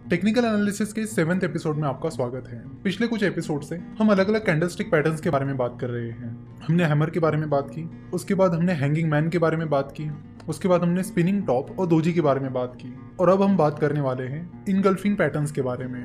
Technical analysis के 7वें episode में आपका स्वागत है। पिछले कुछ एपिसोड से हम अलग अलग कैंडलस्टिक पैटर्न्स के बारे में बात कर रहे हैं। हमने हैमर के बारे में बात की, उसके बाद हमने हैंगिंग मैन के बारे में बात की, उसके बाद हमने स्पिनिंग टॉप और दोजी के बारे में बात की, और अब हम बात करने वाले हैं इनगल्फिंग पैटर्न्स के बारे में।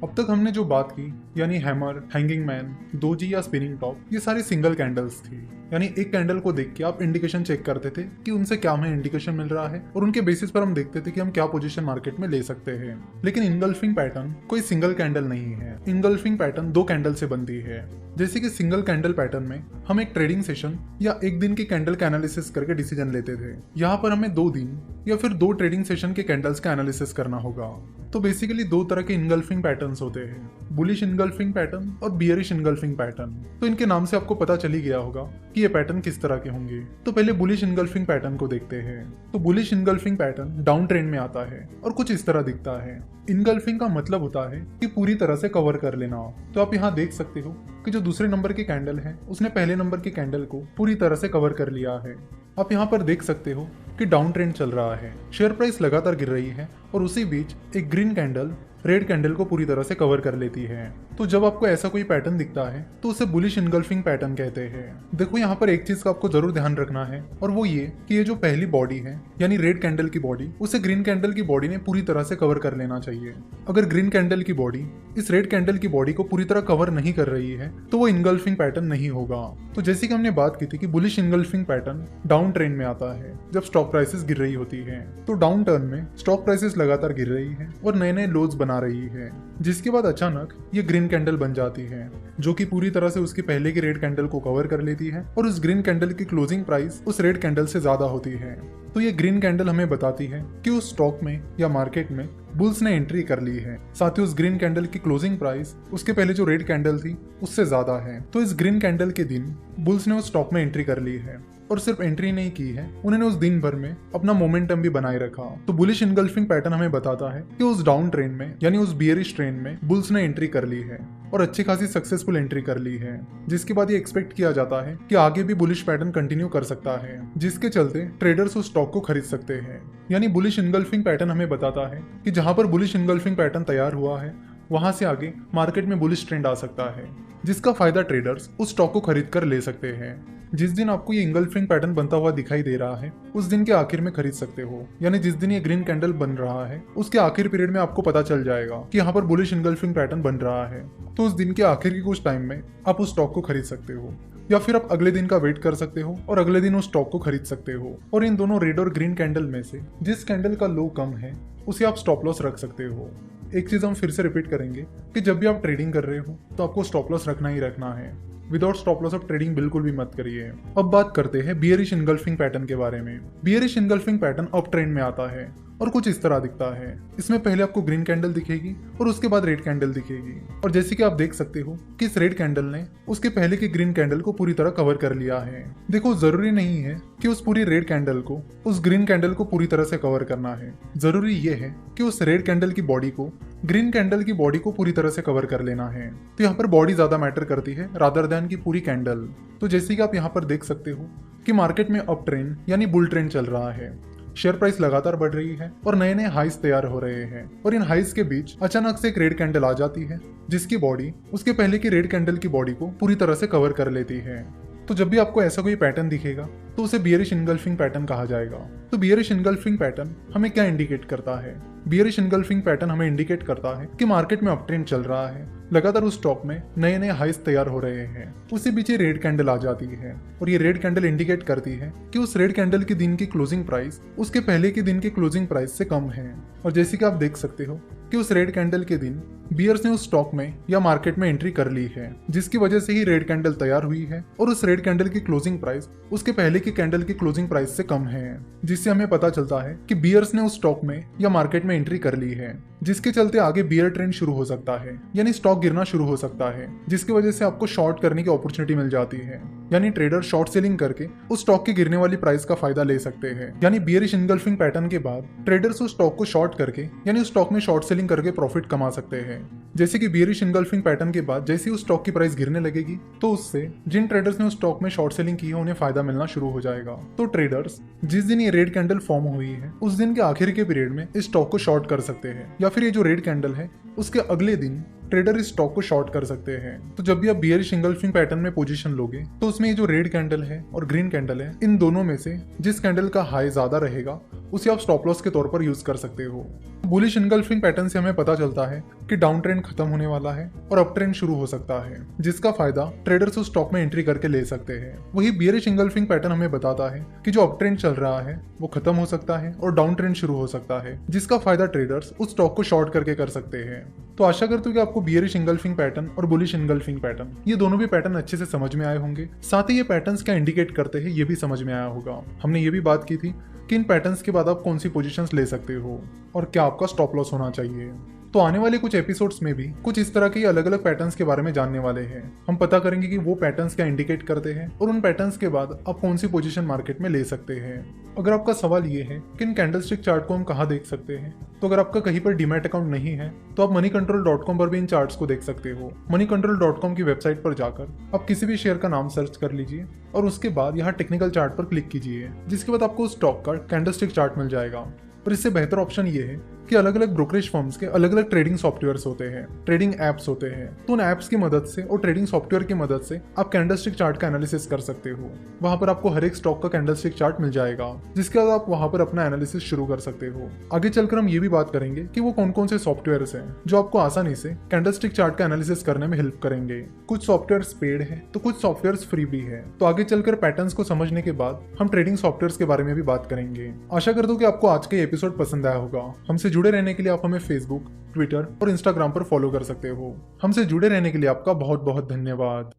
अब तक हमने जो बात की यानी हैमर, हैंगिंग मैन, दोजी या स्पिनिंग टॉप, ये सारी सिंगल कैंडल्स थी। यानी एक कैंडल को देख के आप इंडिकेशन चेक करते थे कि उनसे क्या हमें इंडिकेशन मिल रहा है और उनके बेसिस पर हम देखते थे कि हम क्या पोजीशन मार्केट में ले सकते हैं। लेकिन इनगल्फिंग पैटर्न कोई सिंगल कैंडल नहीं है। इनगल्फिंग पैटर्न दो कैंडल से बनती है। जैसे कि सिंगल कैंडल पैटर्न में हम एक ट्रेडिंग सेशन या एक दिन के कैंडल का एनालिसिस करके डिसीजन लेते थे। यहाँ पर हमें 2 दिन या फिर 2 ट्रेडिंग सेशन के कैंडल्स का एनालिसिस करना होगा। तो बेसिकली 2 तरह के इनगल्फिंग पैटर्न्स होते हैं, बुलिश इनगल्फिंग पैटर्न और बियरिश इनगल्फिंग पैटर्न। तो इनके नाम से आपको पता चल ही गया होगा कि ये पैटर्न किस तरह के होंगे। तो पहले बुलिश इनगल्फिंग पैटर्न को देखते हैं। तो bullish engulfing pattern down trend में आता है और कुछ इस तरह दिखता है। इनगल्फिंग का मतलब होता है कि पूरी तरह से कवर कर लेना। तो आप यहाँ देख सकते हो कि जो दूसरे नंबर की कैंडल है उसने पहले नंबर की कैंडल को पूरी तरह से कवर कर लिया है। आप यहाँ पर देख सकते हो कि डाउन ट्रेंड चल रहा है, शेयर प्राइस लगातार गिर रही है और उसी बीच एक ग्रीन कैंडल रेड कैंडल को पूरी तरह से कवर कर लेती है। तो जब आपको ऐसा कोई पैटर्न दिखता है तो उसे बुलिश इनगल्फिंग पैटर्न कहते हैं। देखो यहाँ पर एक चीज का आपको जरूर ध्यान रखना है और वो ये कि ये जो पहली बॉडी है यानी रेड कैंडल की बॉडी, उसे ग्रीन कैंडल की बॉडी ने पूरी तरह से कवर कर लेना चाहिए। अगर ग्रीन कैंडल की बॉडी इस रेड कैंडल की बॉडी को पूरी तरह कवर नहीं कर रही है तो वो इनगल्फिंग पैटर्न नहीं होगा। तो जैसे कि हमने बात की थी कि bullish engulfing pattern down trend में आता है जब स्टॉक प्राइसेस गिर रही होती है। तो डाउन टर्न में स्टॉक प्राइसेस लगातार गिर रही है और नए नए लोज बना रही है, जिसके बाद अचानक ये ग्रीन कैंडल बन जाती है जो कि पूरी तरह से उसकी पहले की रेड कैंडल को कवर कर लेती है और उस ग्रीन कैंडल की क्लोजिंग प्राइस उस रेड कैंडल से ज्यादा होती है। तो ये ग्रीन कैंडल हमें बताती है कि उस स्टॉक में या मार्केट में बुल्स ने एंट्री कर ली है। साथ ही उस ग्रीन कैंडल की क्लोजिंग प्राइस उसके पहले जो रेड कैंडल थी उससे ज्यादा है। तो इस ग्रीन कैंडल के दिन बुल्स ने उस स्टॉक में एंट्री कर ली है और सिर्फ एंट्री नहीं की है, उन्होंने उस दिन भर में अपना मोमेंटम भी बनाए रखा। तो बुलिश इनगल्फिंग पैटर्न हमें बताता है कि उस डाउन ट्रेंड में यानी उस बियरिश ट्रेंड में बुल्स ने एंट्री कर ली है और अच्छी खासी सक्सेसफुल एंट्री कर ली है, जिसके बाद ये एक्सपेक्ट किया जाता है कि आगे भी बुलिश पैटर्न कंटिन्यू कर सकता है, जिसके चलते ट्रेडर्स उस स्टॉक को खरीद सकते हैं। यानी बुलिश इनगल्फिंग पैटर्न हमें बताता है कि जहां पर बुलिश इनगल्फिंग पैटर्न तैयार हुआ है वहां से आगे मार्केट में बुलिश ट्रेंड आ सकता है, जिसका फायदा ट्रेडर्स उस स्टॉक को खरीद कर ले सकते हैं। जिस दिन आपको ये इनगल्फिंग पैटर्न बनता हुआ दिखाई दे रहा है उस दिन के आखिर में खरीद सकते हो। यानी जिस दिन ये ग्रीन कैंडल बन रहा है उसके आखिर पीरियड में आपको पता चल जाएगा कि यहाँ पर बुलिश इनगल्फिंग पैटर्न बन रहा है, तो उस दिन के आखिर के कुछ टाइम में आप उस स्टॉक को खरीद सकते हो, या फिर आप अगले दिन का वेट कर सकते हो और अगले दिन उस स्टॉक को खरीद सकते हो। और इन दोनों रेड और ग्रीन कैंडल में से जिस कैंडल का लो कम है उसे आप स्टॉप लॉस रख सकते हो। एक चीज हम फिर से रिपीट करेंगे कि जब भी आप ट्रेडिंग कर रहे हो तो आपको स्टॉप लॉस रखना ही रखना है। विदाउट स्टॉप लॉस आप ट्रेडिंग बिल्कुल भी मत करिए। अब बात करते हैं बियरिश इनगल्फिंग पैटर्न के बारे में। Bearish engulfing pattern up trend में आता है और कुछ इस तरह दिखता है। इसमें पहले आपको ग्रीन कैंडल दिखेगी और उसके बाद रेड कैंडल दिखेगी, और जैसे कि आप देख सकते हो कि इस रेड कैंडल ने उसके पहले की ग्रीन कैंडल को पूरी तरह कवर कर लिया है। देखो, जरूरी नहीं है कि उस पूरी रेड कैंडल को उस ग्रीन कैंडल को पूरी तरह से कवर करना है। जरूरी ये है कि उस रेड कैंडल की बॉडी को ग्रीन कैंडल की बॉडी को पूरी तरह से कवर कर लेना है। तो यहाँ पर बॉडी ज्यादा मैटर करती है रादर देन की पूरी कैंडल। तो जैसे कि आप यहाँ पर देख सकते हो कि मार्केट में अप ट्रेंड यानी बुल ट्रेंड चल रहा है। शेयर प्राइस लगातार बढ़ रही है और नए नए हाइस तैयार हो रहे हैं, और इन हाइस के बीच अचानक से एक रेड कैंडल आ जाती है जिसकी बॉडी उसके पहले की रेड कैंडल की बॉडी को पूरी तरह से कवर कर लेती है। तो जब भी आपको ऐसा कोई पैटर्न दिखेगा तो उसे बियरिश इनगल्फिंग पैटर्न कहा जाएगा। तो बियरिश इनगल्फिंग पैटर्न हमें क्या इंडिकेट करता है? बियरिश इनगल्फिंग पैटर्न हमें इंडिकेट करता है कि मार्केट में अपट्रेंड चल रहा है, लगातार उस स्टॉक में नए नए हाइस तैयार हो रहे हैं। उसी बीच ये रेड कैंडल आ जाती है और ये रेड कैंडल इंडिकेट करती है कि उस रेड कैंडल के दिन की क्लोजिंग प्राइस उसके पहले के दिन की क्लोजिंग प्राइस से कम है। और जैसे कि आप देख सकते हो कि उस रेड कैंडल के दिन बियर्स ने उस स्टॉक में या मार्केट में एंट्री कर ली है, जिसकी वजह से ही रेड कैंडल तैयार हुई है और उस रेड कैंडल की क्लोजिंग प्राइस उसके पहले की कैंडल की क्लोजिंग प्राइस से कम है, जिससे हमें पता चलता है कि बियर्स ने उस स्टॉक में या मार्केट में एंट्री कर ली है, जिसके चलते आगे बियर ट्रेंड शुरू हो सकता है, यानी स्टॉक गिरना शुरू हो सकता है, जिसकी वजह से आपको शॉर्ट करने की अपॉर्चुनिटी मिल जाती है। यानी ट्रेडर शॉर्ट सेलिंग करके उस स्टॉक की गिरने वाली प्राइस का फायदा ले सकते हैं। यानी बियरिश इनगल्फिंग पैटर्न के बाद ट्रेडर्स उस स्टॉक को शॉर्ट करके यानी उस स्टॉक में शॉर्ट सेलिंग करके प्रॉफिट कमा सकते हैं, जैसे कि बियरिश इनगल्फिंग पैटर्न के बाद जैसे ही उस स्टॉक की प्राइस गिरने लगेगी तो उससे जिन ट्रेडर्स ने उस स्टॉक में शॉर्ट सेलिंग की है उन्हें फायदा मिलना शुरू हो जाएगा। तो ट्रेडर्स जिस दिन ये रेड कैंडल फॉर्म हुई है उस दिन के आखिर के पीरियड में इस स्टॉक को शॉर्ट कर सकते हैं, या फिर ये जो रेड कैंडल है उसके अगले दिन ट्रेडर इस स्टॉक को शॉर्ट कर सकते हैं। तो जब भी आप बियरिश इंगल्फिंग पैटर्न में पोजीशन लोगे तो उसमें ये जो रेड कैंडल है और ग्रीन कैंडल है, इन दोनों में से जिस कैंडल का हाई ज्यादा रहेगा उसे आप स्टॉप लॉस के तौर पर यूज कर सकते हो। बुलिश इंगल्फिंग पैटर्न से हमें पता चलता है कि डाउन ट्रेंड खत्म होने वाला है और अप ट्रेंड शुरू हो सकता है, जिसका फायदा ट्रेडर्स उस स्टॉक में एंट्री करके ले सकते हैं। वही बियरिश इंगल्फिंग पैटर्न हमें बताता है कि जो अप ट्रेंड चल रहा है वो खत्म हो सकता है और डाउन ट्रेंड शुरू हो सकता है, जिसका फायदा ट्रेडर्स उस स्टॉक को शॉर्ट करके कर सकते हैं। तो आशा करता हूँ कि आपको बियरिश इंगल्फिंग पैटर्न और बुलिश इंगल्फिंग पैटर्न ये दोनों भी पैटर्न अच्छे से समझ में आए होंगे। साथ ही ये पैटर्न्स क्या इंडिकेट करते हैं ये भी समझ में आया होगा। हमने ये भी बात की थी कि इन पैटर्न्स के बाद आप कौन सी पोजीशंस ले सकते हो और क्या आपका स्टॉप लॉस होना चाहिए। तो आने वाले कुछ एपिसोड्स में भी कुछ इस तरह के अलग अलग पैटर्न्स के बारे में जानने वाले हैं। हम पता करेंगे कि वो पैटर्न्स क्या इंडिकेट करते हैं और उन पैटर्न्स के बाद आप कौन सी पोजीशन मार्केट में ले सकते हैं। अगर आपका सवाल ये है कि इन कैंडलस्टिक चार्ट को हम कहाँ देख सकते हैं, तो अगर आपका कहीं पर डीमैट अकाउंट नहीं है तो आप moneycontrol.com पर भी इन चार्ट्स को देख सकते हो। moneycontrol.com की वेबसाइट पर जाकर आप किसी भी शेयर का नाम सर्च कर लीजिए और उसके बाद यहाँ टेक्निकल चार्ट पर क्लिक कीजिए, जिसके बाद आपको स्टॉक का कैंडलस्टिक चार्ट मिल जाएगा। और इससे बेहतर ऑप्शन ये है कि अलग अलग ब्रोकरेज फर्म्स के अलग अलग ट्रेडिंग सॉफ्टवेयर्स होते हैं, ट्रेडिंग एप्स होते हैं। तो उन एप्स की मदद से और ट्रेडिंग सॉफ्टवेयर की मदद से आप कैंडलस्टिक चार्ट का एनालिसिस कर सकते हो। वहां पर आपको हर एक स्टॉक का कैंडलस्टिक चार्ट मिल जाएगा, जिसके बाद आप वहां पर अपना एनालिसिस शुरू कर सकते हो। आगे चलकर हम ये भी बात करेंगे कि वो कौन कौन से सॉफ्टवेयर्स हैं जो आपको आसानी से कैंडलस्टिक चार्ट का एनालिसिस करने में हेल्प करेंगे। कुछ सॉफ्टवेयर्स पेड है तो कुछ सॉफ्टवेयर्स फ्री भी है। तो आगे चलकर पैटर्न्स को समझने के बाद हम ट्रेडिंग सॉफ्टवेयर्स के बारे में भी बात करेंगे। आशा करता हूँ कि आपको आज का एपिसोड पसंद आया होगा। हमसे जुड़े रहने के लिए आप हमें फेसबुक, ट्विटर और इंस्टाग्राम पर फॉलो कर सकते हो। हमसे जुड़े रहने के लिए आपका बहुत बहुत धन्यवाद।